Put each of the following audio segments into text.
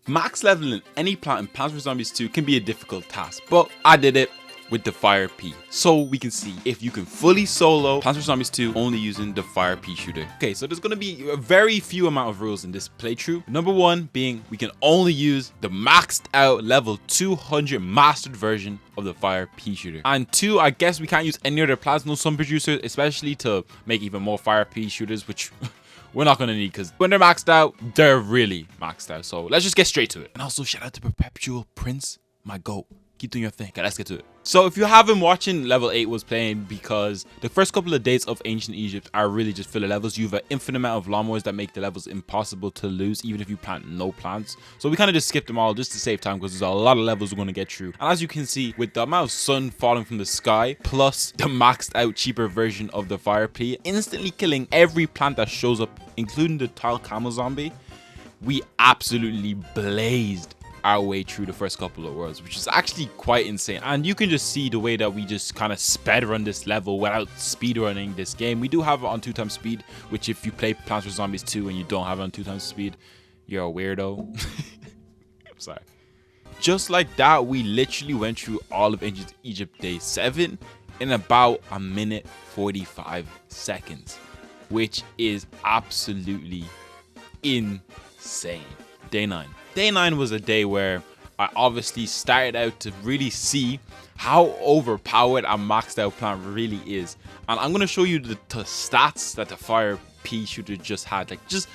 Max leveling any plant in Plants vs Zombies 2 can be a difficult task, but I did it with the Fire P. So we can see if you can fully solo Plants vs Zombies 2 only using the Fire Peashooter. Okay, so there's gonna be a very few amount of rules in this playthrough. Number one being we can only use the maxed out level 200 mastered version of the Fire Peashooter. And two, I guess we can't use any other plasma sun producers, especially to make even more Fire Peashooters, which we're not going to need because when they're maxed out, they're really maxed out. So let's just get straight to it. And also shout out to Perpetual Prince, my goat. Keep doing your thing. Okay, let's get to it. So if you haven't watching, level 8 was playing because the first couple of days of ancient Egypt are really just filler levels. You have an infinite amount of lawnmowers that make the levels impossible to lose even if you plant no plants. So we kind of just skipped them all just to save time because there's a lot of levels we're going to get through. And as you can see, with the amount of sun falling from the sky plus the maxed out cheaper version of the Fire P, instantly killing every plant that shows up, including the tile camel zombie, we absolutely blazed our way through the first couple of worlds, which is actually quite insane. And you can just see the way that we just kind of sped run this level without speed running this game. We do have it on 2x speed, which if you play Plants vs Zombies 2 and you don't have it on 2x speed, you're a weirdo. I'm sorry. Just like that, we literally went through all of ancient Egypt day 7 in about a minute 45 seconds, which is absolutely insane. Day 9. Day 9 was a day where I obviously started out to really see how overpowered a maxed out plant really is. And I'm going to show you the stats that the Fire Peashooter just had. Like, just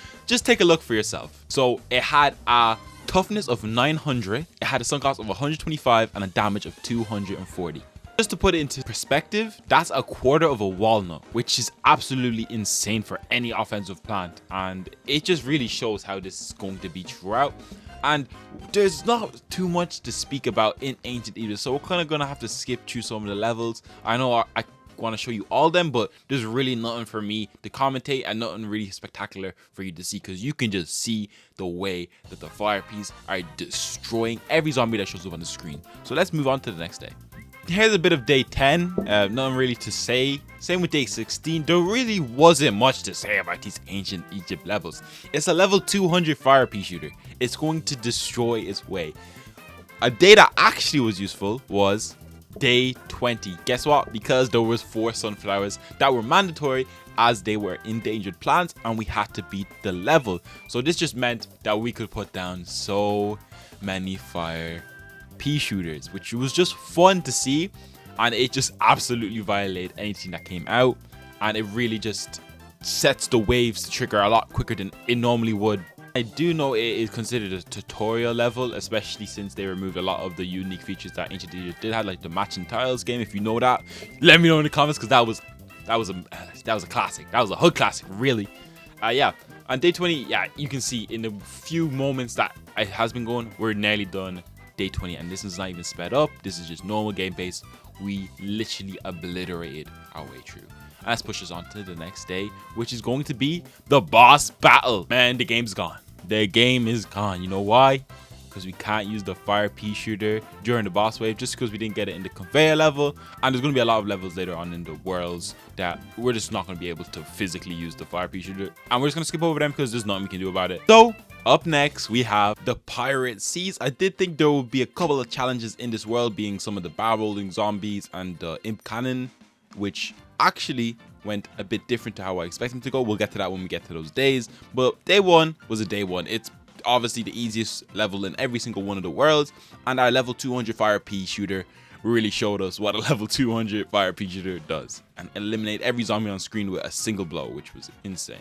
take a look for yourself. So it had a toughness of 900, it had a sun cost of 125, and a damage of 240. Just to put it into perspective, that's a quarter of a walnut, which is absolutely insane for any offensive plant. And it just really shows how this is going to be throughout. And there's not too much to speak about in ancient Egypt, so we're kind of gonna have to skip through some of the levels. I know I want to show you all of them, but there's really nothing for me to commentate and nothing really spectacular for you to see, because you can just see the way that the Fire Peas are destroying every zombie that shows up on the screen. So let's move on to the next day. Here's a bit of day 10. Nothing really to say. Same with day 16. There really wasn't much to say about these ancient Egypt levels. It's a level 200 Fire Peashooter. It's going to destroy its way. A day that actually was useful was day 20. Guess what? Because there was 4 sunflowers that were mandatory as they were endangered plants and we had to beat the level. So this just meant that we could put down so many Fire Peashooters, which was just fun to see, and it just absolutely violated anything that came out, and it really just sets the waves to trigger a lot quicker than it normally would. I do know it is considered a tutorial level, especially since they removed a lot of the unique features that ancient Egypt did have, like the matching tiles game. If you know that, let me know in the comments, because that was a classic. That was a hood classic, really. Yeah. On day 20, yeah, you can see in the few moments that it has been going, we're nearly done day 20, and this is not even sped up. This is just normal game pace. We literally obliterated our way through. And let's push us on to the next day, which is going to be the boss battle. Man, the game's gone. The game is gone. You know why? Because we can't use the Fire Peashooter during the boss wave, just because we didn't get it in the conveyor level. And there's going to be a lot of levels later on in the worlds that we're just not going to be able to physically use the Fire Peashooter. And we're just going to skip over them because there's nothing we can do about it. So up next, we have the Pirate Seas. I did think there would be a couple of challenges in this world, being some of the barrel rolling zombies and the imp cannon, which actually went a bit different to how I expect them to go. We'll get to that when we get to those days. But day 1 was a day 1. It's obviously the easiest level in every single one of the worlds, and our level 200 Fire Peashooter really showed us what a level 200 Fire Peashooter does, and eliminate every zombie on screen with a single blow, which was insane.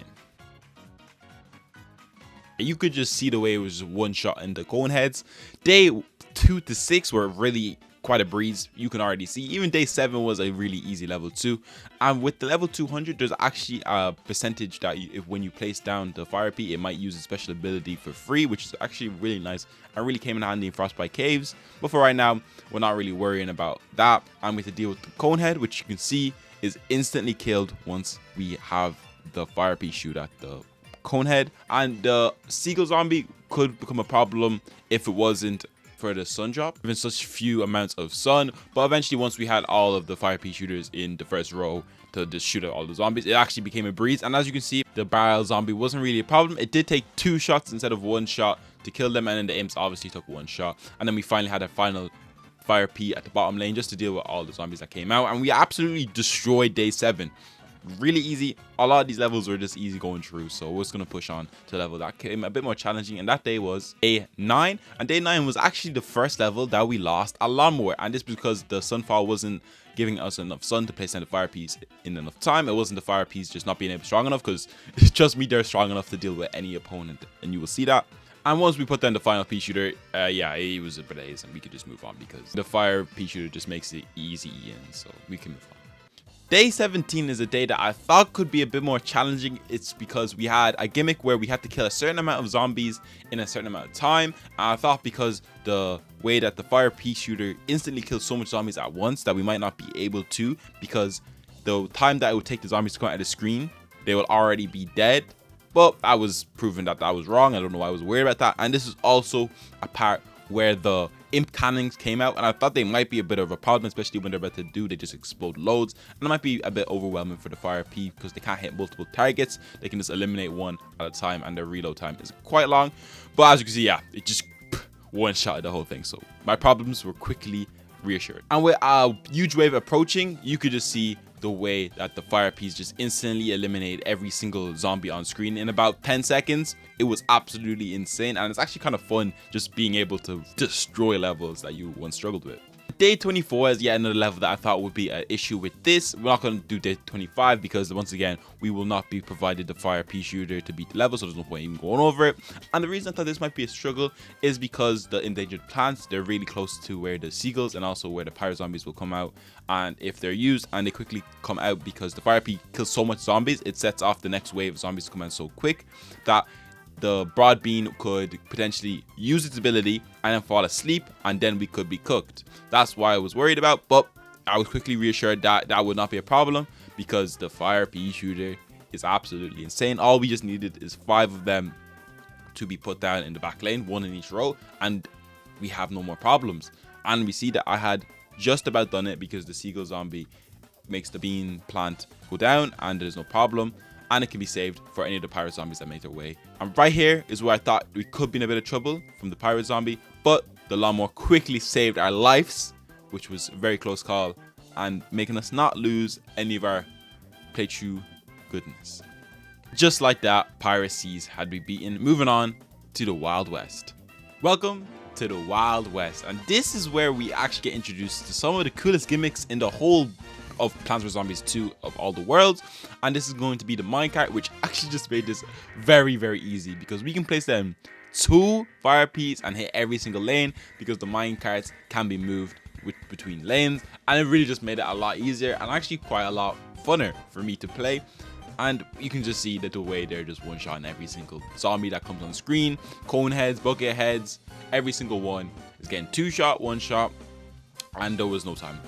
You could just see the way it was just one shot in the cone heads. Day 2 to 6 were really quite a breeze. You can already see even day 7 was a really easy level 2, and with the level 200 there's actually a percentage that when you place down the Fire P, it might use a special ability for free, which is actually really nice and really came in handy in Frostbite Caves. But for right now, we're not really worrying about that, and we have to deal with the cone head, which you can see is instantly killed once we have the Fire P shoot at the cone head. And the seagull zombie could become a problem if it wasn't for the sun drop, even such few amounts of sun. But eventually, once we had all of the fire pea shooters in the first row to just shoot at all the zombies, it actually became a breeze. And as you can see, the barrel zombie wasn't really a problem. It did take 2 shots instead of 1 shot to kill them, and then the imps obviously took 1 shot. And then we finally had our final fire pea at the bottom lane just to deal with all the zombies that came out, and we absolutely destroyed day 7. Really easy. A lot of these levels were just easy going through, so we're just gonna push on to the level that came a bit more challenging, and that day was day 9. And day 9 was actually the first level that we lost a lot more, and this because the sunfall wasn't giving us enough sun to place down the fire peas in enough time. It wasn't the fire peas just not being able strong enough, because trust me, they're strong enough to deal with any opponent, and you will see that. And once we put down the final Peashooter, yeah, it was a blaze, and we could just move on because the fire Peashooter just makes it easy in, so we can move on. Day 17 is a day that I thought could be a bit more challenging. It's because we had a gimmick where we had to kill a certain amount of zombies in a certain amount of time. And I thought because the way that the fire Peashooter instantly kills so much zombies at once that we might not be able to, because the time that it would take the zombies to come out of the screen, they will already be dead. But I was proven that that was wrong. I don't know why I was worried about that. And this is also a part where the imp cannons came out, and I thought they might be a bit of a problem, especially when they're about to do, they just explode loads, and it might be a bit overwhelming for the fire P because they can't hit multiple targets. They can just eliminate one at a time, and their reload time is quite long. But as you can see, yeah, it just one shot at the whole thing, so my problems were quickly reassured. And with a huge wave approaching, you could just see the way that the fire peas just instantly eliminate every single zombie on screen in about 10 seconds. It was absolutely insane, and it's actually kind of fun just being able to destroy levels that you once struggled with. Day 24 is yet another level that I thought would be an issue with this. We're not going to do day 25 because once again, we will not be provided the fire Peashooter to beat the level, so there's no point even going over it. And the reason I thought this might be a struggle is because the endangered plants, they're really close to where the seagulls and also where the pyro zombies will come out. And if they're used and they quickly come out because the fire P kills so much zombies, it sets off the next wave of zombies to come out so quick that the broad bean could potentially use its ability and then fall asleep, and then we could be cooked. That's why I was worried about, but I was quickly reassured that that would not be a problem because the fire Peashooter is absolutely insane. All we just needed is 5 of them to be put down in the back lane, 1 in each row, and we have no more problems. And we see that I had just about done it because the seagull zombie makes the bean plant go down and there's no problem. And it can be saved for any of the pirate zombies that make their way. And right here is where I thought we could be in a bit of trouble from the pirate zombie, but the lawnmower quickly saved our lives, which was a very close call, and making us not lose any of our playthrough goodness. Just like that, piracies had been beaten. Moving on to the Wild West. Welcome to the Wild West, and this is where we actually get introduced to some of the coolest gimmicks in the whole of Plants vs Zombies 2 of all the worlds. And this is going to be the minecart, which actually just made this very, very easy because we can place them 2 fire peas and hit every single lane because the minecarts can be moved between lanes, and it really just made it a lot easier and actually quite a lot funner for me to play. And you can just see that the way they're just one-shotting every single zombie that comes on screen. Cone heads, bucket heads, every single one is getting 2 shot, 1 shot, and there was no time.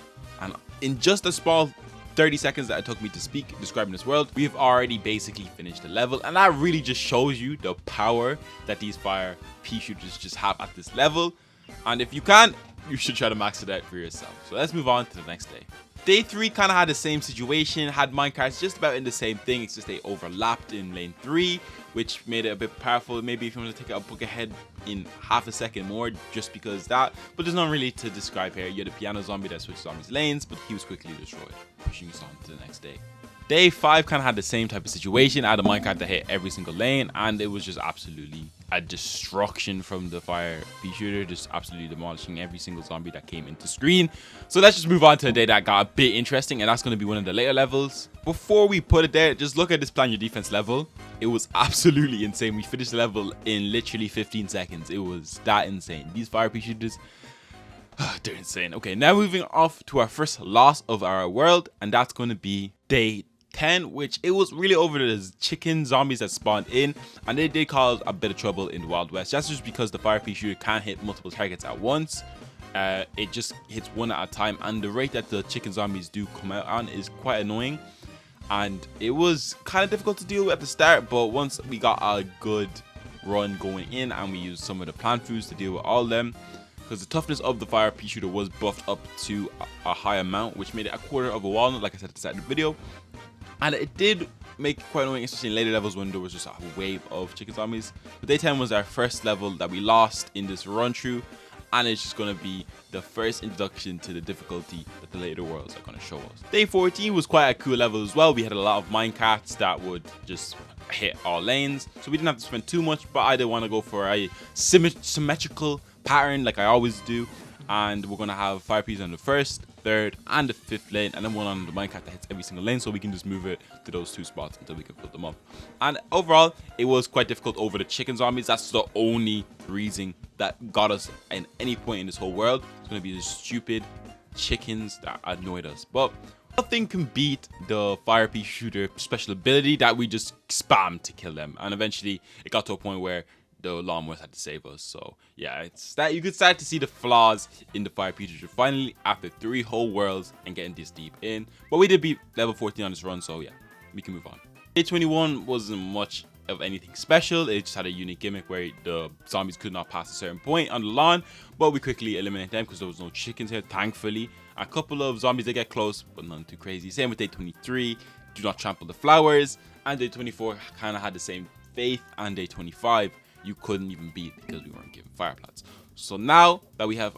And in just a small 30 seconds that it took me to speak describing this world, we have already basically finished the level, and that really just shows you the power that these fire Peashooters just have at this level. And if you can, you should try to max it out for yourself. So let's move on to the next day. Day 3 kind of had the same situation, had minecarts just about in the same thing, it's just they overlapped in lane 3, which made it a bit powerful. Maybe if you want to take out a bucket head in half a second more, just because that, but there's not really to describe here. You had a piano zombie that switched zombies lanes, but he was quickly destroyed, pushing us on to the next day. Day 5 kind of had the same type of situation. I had a minecart that hit every single lane, and it was just absolutely a destruction from the fire Peashooter, just absolutely demolishing every single zombie that came into screen. So let's just move on to a day that got a bit interesting, and that's going to be one of the later levels. Before we put it there, just look at this plan your defense level. It was absolutely insane. We finished the level in literally 15 seconds. It was that insane. These fire Peashooters, they're insane. Okay, now moving off to our first loss of our world, and that's going to be day 10, which it was really over the chicken zombies that spawned in, and they did cause a bit of trouble in the Wild West. That's just because the fire Peashooter can't hit multiple targets at once. It just hits one at a time, and the rate that the chicken zombies do come out on is quite annoying, and it was kind of difficult to deal with at the start. But once we got a good run going in and we used some of the plant foods to deal with all of them, because the toughness of the fire pea shooter was buffed up to a high amount, which made it a quarter of a walnut, like I said at the start of the video. And it did make it quite annoying, especially in later levels when there was just a wave of chicken zombies. But day 10 was our first level that we lost in this run through, and it's just going to be the first introduction to the difficulty that the later worlds are going to show us. Day 14 was quite a cool level as well. We had a lot of minecarts that would just hit all lanes, so we didn't have to spend too much, but I did want to go for a symmetrical pattern like I always do. And we're going to have fire peas on the first, third, and the fifth lane, and then one on the minecart that hits every single lane, so we can just move it to those 2 spots until we can fill them up. And overall, it was quite difficult over the chicken zombies. That's the only reason that got us at any point in this whole world. It's going to be the stupid chickens that annoyed us. But nothing can beat the fire pea shooter special ability that we just spammed to kill them. And eventually, it got to a point where the lawnmowers had to save us. So yeah, it's that you could start to see the flaws in the fire pea shooter finally after 3 whole worlds and getting this deep in. But we did beat level 14 on this run, so yeah, we can move on. Day 21 wasn't much of anything special. It just had a unique gimmick where the zombies could not pass a certain point on the lawn, but we quickly eliminated them because there was no chickens here, thankfully. A couple of zombies did get close, but none too crazy. Same with day 23, do not trample the flowers. And day 24 kind of had the same faith, and day 25 you couldn't even beat because we weren't given fire plants. So now that we have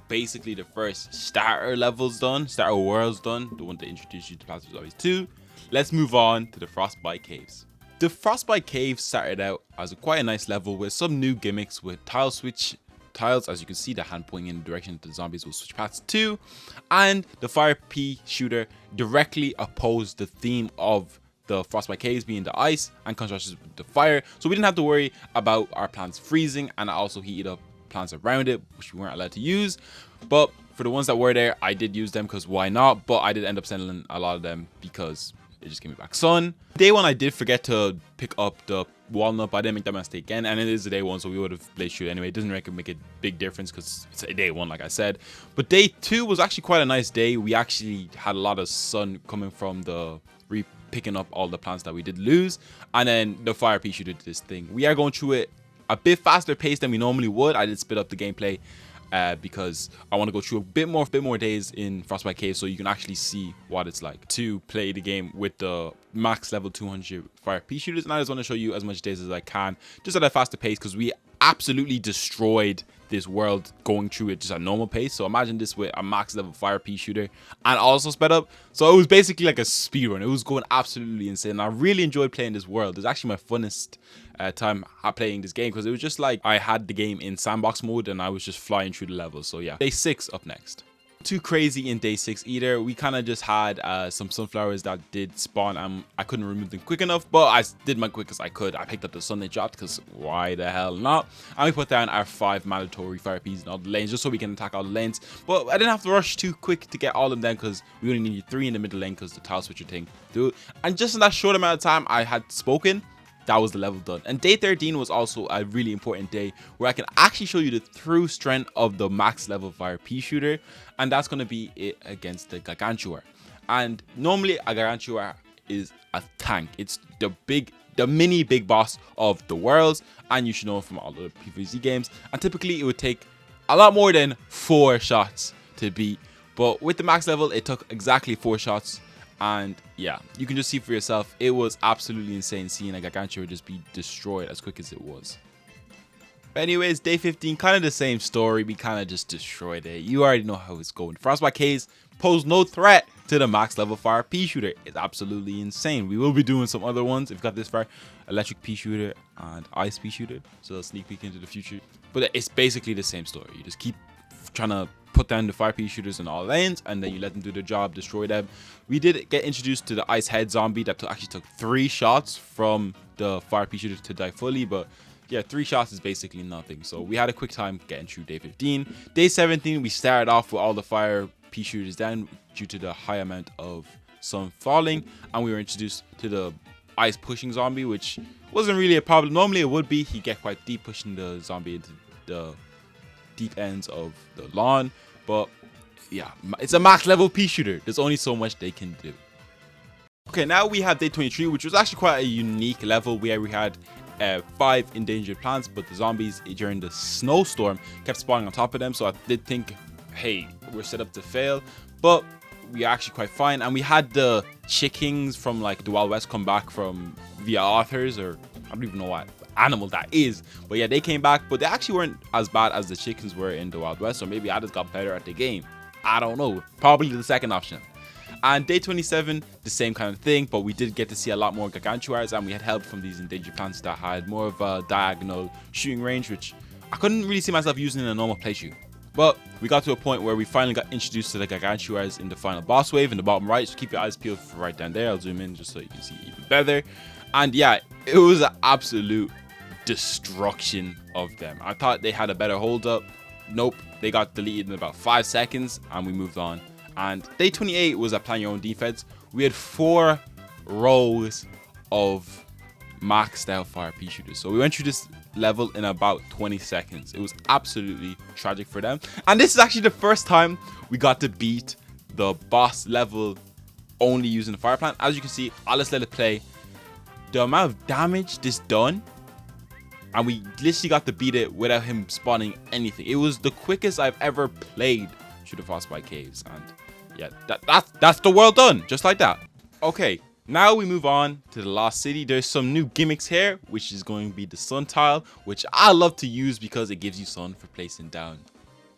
basically the first starter levels done, starter worlds done, the one that introduced you to Plants vs Zombies 2, let's move on to the Frostbite Caves. The Frostbite Caves started out as quite a nice level with some new gimmicks with tile switch tiles, as you can see, the hand pointing in the direction that the zombies will switch paths to, and the fire pea shooter directly opposed the theme of the Frostbite Caves being the ice and contrasted with the fire, so we didn't have to worry about our plants freezing, and it also heated up plants around it, which we weren't allowed to use. But for the ones that were there, I did use them because why not, but I did end up selling a lot of them because it just gave me back sun. Day 1 I did forget to pick up the walnut, but I didn't make that mistake again, and it is the day 1, so we would have played shoot anyway. It doesn't really make a big difference because it's a day 1, like I said. But day 2 was actually quite a nice day. We actually had a lot of sun coming from the picking up all the plants that we did lose, and then the fire pea shooter did this thing. We are going through it a bit faster pace than we normally would. I did split up the gameplay because I want to go through a bit more days in Frostbite Caves so you can actually see what it's like to play the game with the max level 200 fire pea shooters. And I just want to show you as much days as I can, just at a faster pace, because we absolutely destroyed this world going through it just at normal pace. So imagine this with a max level fire pea shooter and also sped up. So it was basically like a speed run. It was going absolutely insane. I really enjoyed playing this world. It's actually my funnest time playing this game because it was just like I had the game in sandbox mode and I was just flying through the levels. So yeah, day 6 up next. Too crazy in day 6 either. We kind of just had some sunflowers that did spawn and I couldn't remove them quick enough, but I did my quickest I could. I picked up the sun they dropped because why the hell not, and we put down our 5 mandatory fire peas in all the lanes just so we can attack all the lanes. But I didn't have to rush too quick to get all of them down because we only needed 3 in the middle lane because the tile switcher thing do it. And just in that short amount of time I had spoken, that was the level done. And day 13 was also a really important day where I can actually show you the true strength of the max level fire pea shooter, and that's going to be it against the Gargantua. And normally a Gargantua is a tank. It's the mini big boss of the worlds, and you should know from all the PvZ games, and typically it would take a lot more than 4 shots to beat, but with the max level it took exactly 4 shots. And yeah, you can just see for yourself, it was absolutely insane seeing a Gargantua just be destroyed as quick as it was. But anyways, day 15, kind of the same story. We kind of just destroyed it. You already know how it's going. Frostbite Caves pose no threat to the max level fire pea shooter. It's absolutely insane. We will be doing some other ones. We've got this far, Electric Peasshooter and Ice Peashooter, so a sneak peek into the future. But it's basically the same story. You just keep trying to put down the fire pea shooters in all lanes, and then you let them do their job, destroy them. We did get introduced to the ice head zombie that actually took 3 shots from the fire pea shooter to die fully, but yeah, 3 shots is basically nothing. So we had a quick time getting through day 15. Day 17, we started off with all the fire pea shooters down due to the high amount of sun falling, and we were introduced to the ice pushing zombie, which wasn't really a problem. Normally it would be, he'd get quite deep pushing the zombie into the deep ends of the lawn, but yeah, it's a max level pea shooter. There's only so much they can do. Okay, now we have day 23, which was actually quite a unique level where we had 5 endangered plants, but the zombies during the snowstorm kept spawning on top of them. So I did think, hey, we're set up to fail, but we are actually quite fine. And we had the chickens from like the Wild West come back from via authors, or I don't even know what animal that is, but yeah, they came back, but they actually weren't as bad as the chickens were in the Wild West. Or maybe I just got better at the game, I don't know, probably the second option. And day 27, the same kind of thing, but we did get to see a lot more gargantuars, and we had help from these endangered plants that had more of a diagonal shooting range, which I couldn't really see myself using in a normal playthrough. But we got to a point where we finally got introduced to the gargantuars in the final boss wave in the bottom right. So keep your eyes peeled for right down there. I'll zoom in just so you can see even better. And yeah, it was an absolute destruction of them. I thought they had a better hold up. Nope, they got deleted in about 5 seconds and we moved on. And day 28 was a plan your own defense. We had 4 rows of maxed out fire Peashooters. So we went through this level in about 20 seconds. It was absolutely tragic for them. And this is actually the first time we got to beat the boss level only using the fire plant. As you can see, I'll just let it play. The amount of damage this done, and we literally got to beat it without him spawning anything. It was the quickest I've ever played through the Frostbite Caves. And yeah, that's the world done, just like that. Okay, now we move on to the Lost City. There's some new gimmicks here, which is going to be the sun tile, which I love to use because it gives you sun for placing down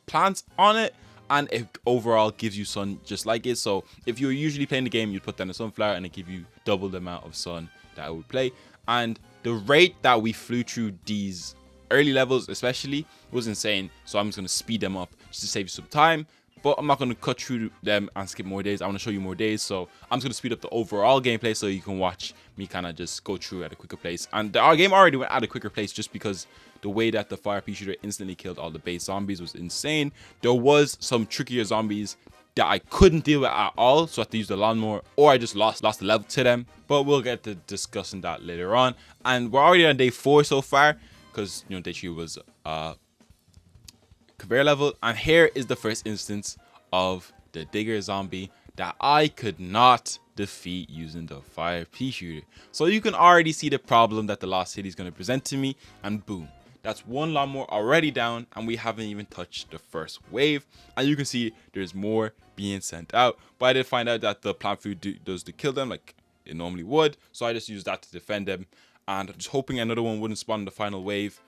plants on it, and it overall gives you sun just like it. So if you're usually playing the game, you'd put down a sunflower and it give you double the amount of sun that it would play. And the rate that we flew through these early levels especially was insane, so I'm just going to speed them up just to save you some time. But I'm not going to cut through them and skip more days. I want to show you more days, so I'm just going to speed up the overall gameplay so you can watch me kind of just go through at a quicker pace. And our game already went at a quicker pace just because the way that the fire Peashooter instantly killed all the base zombies was insane. There was some trickier zombies that I couldn't deal with at all, so I had to use the lawnmower, or I just lost the level to them. But we'll get to discussing that later on. And we're already on day 4 so far, because you know day 3 was conveyor level. And here is the first instance of the digger zombie that I could not defeat using the fire Peashooter. So you can already see the problem that the Lost City is going to present to me, and boom, that's one lawnmower already down, and we haven't even touched the first wave. And you can see there's more being sent out, but I did find out that the plant food does to kill them like it normally would, so I just used that to defend them, and just hoping another one wouldn't spawn in the final wave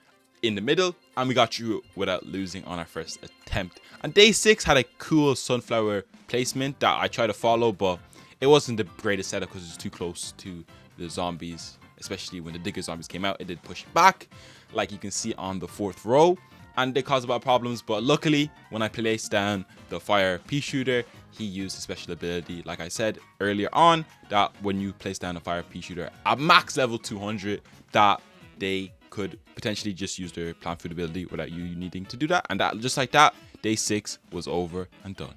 in the middle, and we got through it without losing on our first attempt. And day 6 had a cool sunflower placement that I tried to follow, but it wasn't the greatest setup because it was too close to the zombies, especially when the digger zombies came out. It did push back, like you can see on the 4th row, and they caused a lot of problems. But luckily, when I placed down the fire Peashooter, he used a special ability, like I said earlier on, that when you place down a fire Peashooter at max level 200, that they could potentially just use their plant food ability without you needing to do that. And that, just like that, day 6 was over and done.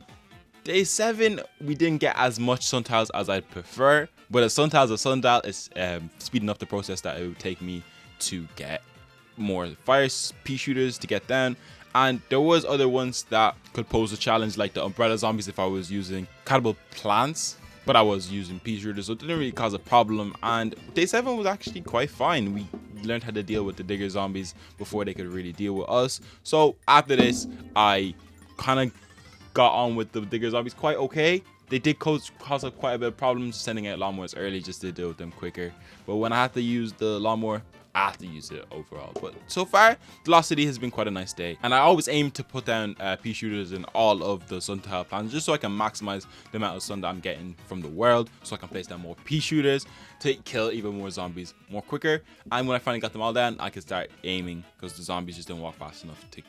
Day 7, we didn't get as much sun tiles as I'd prefer, but a sun tile is a sun dial. It's speeding up the process that it would take me to get more fire Peashooters to get down. And there was other ones that could pose a challenge, like the umbrella zombies if I was using cannibal plants, but I was using Peashooters, so it didn't really cause a problem. And day 7 was actually quite fine. We learned how to deal with the digger zombies before they could really deal with us. So after this, I kind of got on with the digger zombies quite okay. They did cause quite a bit of problems sending out lawnmowers early just to deal with them quicker. But when I had to use the lawnmower, I have to use it overall. But so far, the Lost City has been quite a nice day, and I always aim to put down Peashooters in all of the sun tile plans just so I can maximize the amount of sun that I'm getting from the world, so I can place down more Peashooters to kill even more zombies more quicker. And when I finally got them all down, I can start aiming because the zombies just don't walk fast enough to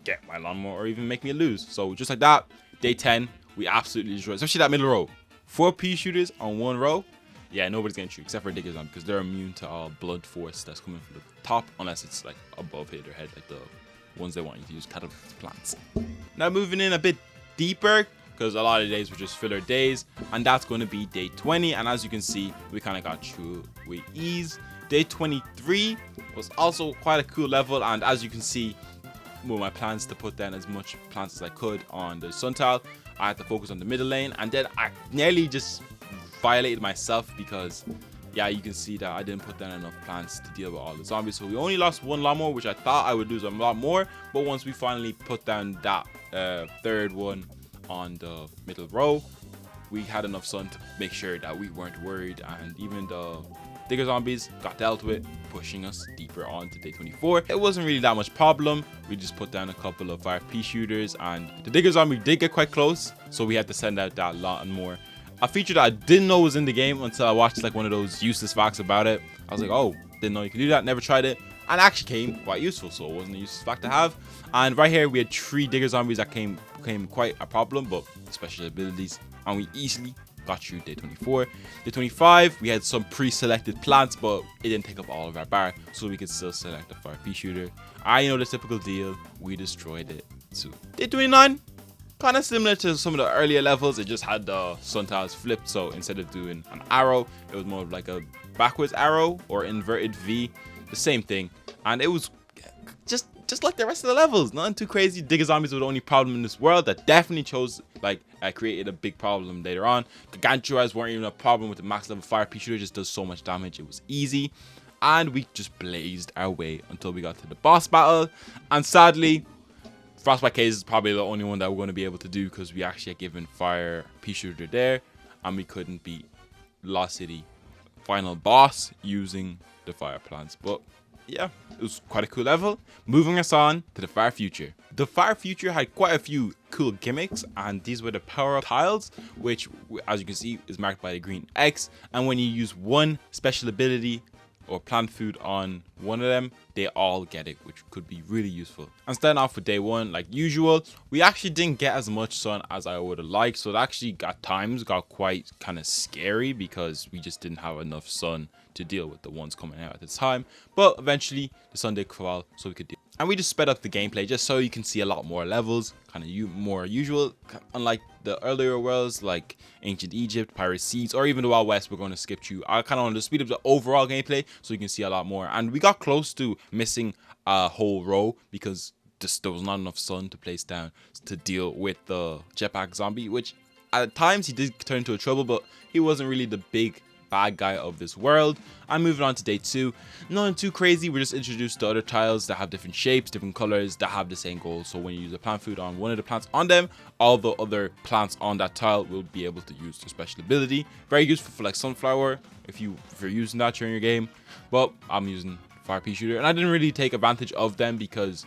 get my lawnmower or even make me lose. So just like that, day 10, we absolutely destroyed, especially that middle row. 4 Peashooters on 1 row. Yeah, nobody's getting through except for diggers on, because they're immune to all blood force that's coming from the top, unless it's like above their head, like the ones they want you to use cannibal plants. Now moving in a bit deeper, because a lot of days were just filler days, and that's going to be day 20. And as you can see, we kind of got through with ease. Day 23 was also quite a cool level, and as you can see, with my plans to put down as much plants as I could on the sun tile, I had to focus on the middle lane, and then I nearly just violated myself because yeah, you can see that I didn't put down enough plants to deal with all the zombies. So we only lost one lawnmower, which I thought I would lose a lot more. But once we finally put down that third one on the middle row, we had enough sun to make sure that we weren't worried, and even the digger zombies got dealt with, pushing us deeper on to day 24. It wasn't really that much problem. We just put down a couple of fire Peashooters, and the digger zombie did get quite close, so we had to send out that lot and more. A feature that I didn't know was in the game until I watched like one of those useless facts about it. I was like, oh, didn't know you could do that, never tried it, and it actually came quite useful, so it wasn't a useless fact to have. And right here we had 3 digger zombies that came quite a problem, but special abilities, and we easily got through day 24. Day 25, we had some pre-selected plants, but it didn't take up all of our bar, so we could still select the fire Peashooter. I know the typical deal, we destroyed it too. Day 29, kind of similar to some of the earlier levels. It just had the sun tiles flipped, so instead of doing an arrow, it was more of like a backwards arrow or inverted V, the same thing, and it was just like the rest of the levels, nothing too crazy. Digger zombies were the only problem in this world that definitely created a big problem later on. Gargantuas weren't even a problem with the max level fire Peashooter, just does so much damage, it was easy. And we just blazed our way until we got to the boss battle. And sadly, Frostbite Caves is probably the only one that we're going to be able to do, because we actually had given fire Peashooter there, and we couldn't beat Lost City final boss using the fire plants. But yeah, it was quite a cool level. Moving us on to the far future. The far future had quite a few cool gimmicks, and these were the power up tiles, which as you can see is marked by the green X, and when you use one special ability or plant food on one of them, they all get it, which could be really useful. And starting off with day 1, like usual, we actually didn't get as much sun as I would have liked, so it actually got quite kind of scary, because we just didn't have enough sun to deal with the ones coming out at the time. But eventually the sun did fall, so we could deal. And we just sped up the gameplay just so you can see a lot more levels, kind of more usual. Unlike the earlier worlds like Ancient Egypt, Pirate Seas, or even the Wild West, we're going to skip through. I kind of want to speed up the overall gameplay so you can see a lot more. And we got close to missing a whole row because there was not enough sun to place down to deal with the jetpack zombie, which at times he did turn into a trouble, but he wasn't really the big bad guy of this world. I'm moving on to day 2. Nothing too crazy. We're just introduced to other tiles that have different shapes, different colors, that have the same goal. So when you use a plant food on one of the plants on them, all the other plants on that tile will be able to use the special ability. Very useful for like sunflower if you're using that during your game. But I'm using fire Peashooter, and I didn't really take advantage of them because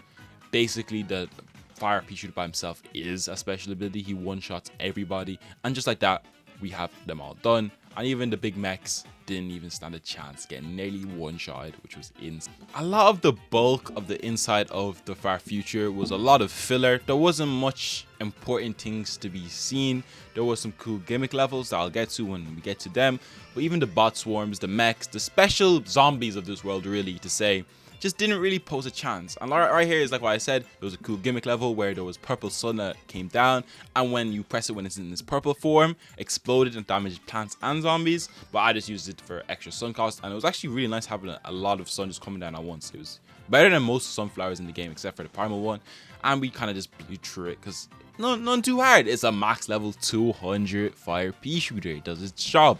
basically the fire Peashooter by himself is a special ability. He one-shots everybody, and just like that, we have them all done. And even the big mechs didn't even stand a chance, getting nearly one-shotted, which was insane. A lot of the bulk of the inside of the far future was a lot of filler. There wasn't much important things to be seen. There was some cool gimmick levels that I'll get to when we get to them. But even the bot swarms, the mechs, the special zombies of this world, really, to say, just didn't really pose a chance. And right here is like what I said, there was a cool gimmick level where there was purple sun that came down, and when you press it when it's in this purple form, exploded and damaged plants and zombies. But I just used it for extra sun cost, and it was actually really nice having a lot of sun just coming down at once. It was better than most sunflowers in the game except for the primal one, and we kind of just blew through it because none too hard. It's a max level 200 fire Peashooter. It does its job,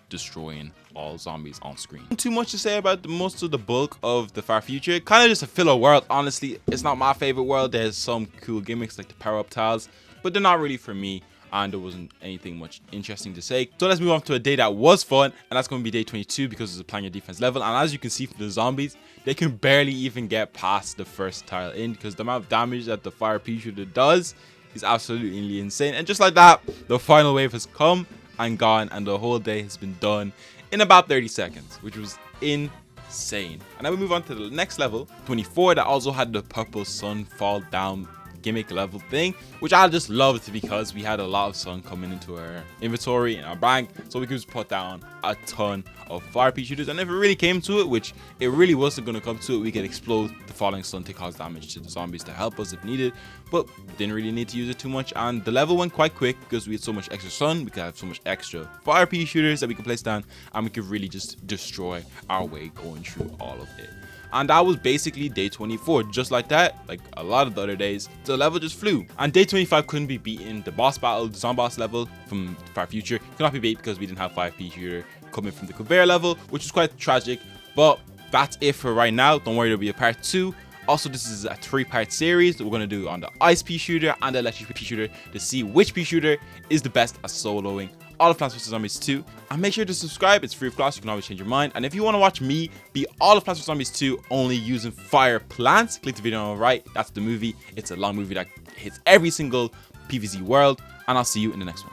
destroying all zombies on screen. Not too much to say about most of the bulk of the far future. Kind of just a filler world, honestly. It's not my favorite world. There's some cool gimmicks like the power up tiles, but they're not really for me, and there wasn't anything much interesting to say. So let's move on to a day that was fun, and that's going to be day 22 because it's a plan your defense level. And as you can see from the zombies, they can barely even get past the first tile in, because the amount of damage that the fire Peashooter does is absolutely insane. And just like that, the final wave has come and gone, and the whole day has been done in about 30 seconds, which was insane. And now we move on to the next level, 24, that also had the purple sun fall down gimmick level thing, which I just loved because we had a lot of sun coming into our inventory and our bank, so we could just put down a ton of fire Peashooters. And if it really came to it, which it really wasn't going to come to it, we could explode the falling sun to cause damage to the zombies to help us if needed, but didn't really need to use it too much. And the level went quite quick because we had so much extra sun, we could have so much extra fire Peashooters that we could place down, and we could really just destroy our way going through all of it. And that was basically day 24. Just like that, like a lot of the other days, the level just flew. And day 25 couldn't be beaten. The boss battle, the zombie boss level from Far Future, could not be beat because we didn't have 5 Peashooter. coming from the conveyor level, which is quite tragic. But that's it for right now. Don't worry, there'll be a part 2. Also, this is a 3-part series that we're going to do on the Ice Peashooter and the Electric Peasshooter to see which Peashooter is the best at soloing all of Plants vs Zombies 2. And make sure to subscribe. It's free of cost. You can always change your mind. And if you want to watch me beat all of Plants vs Zombies 2 only using fire plants, click the video on the right. That's the movie. It's a long movie that hits every single PvZ world. And I'll see you in the next one.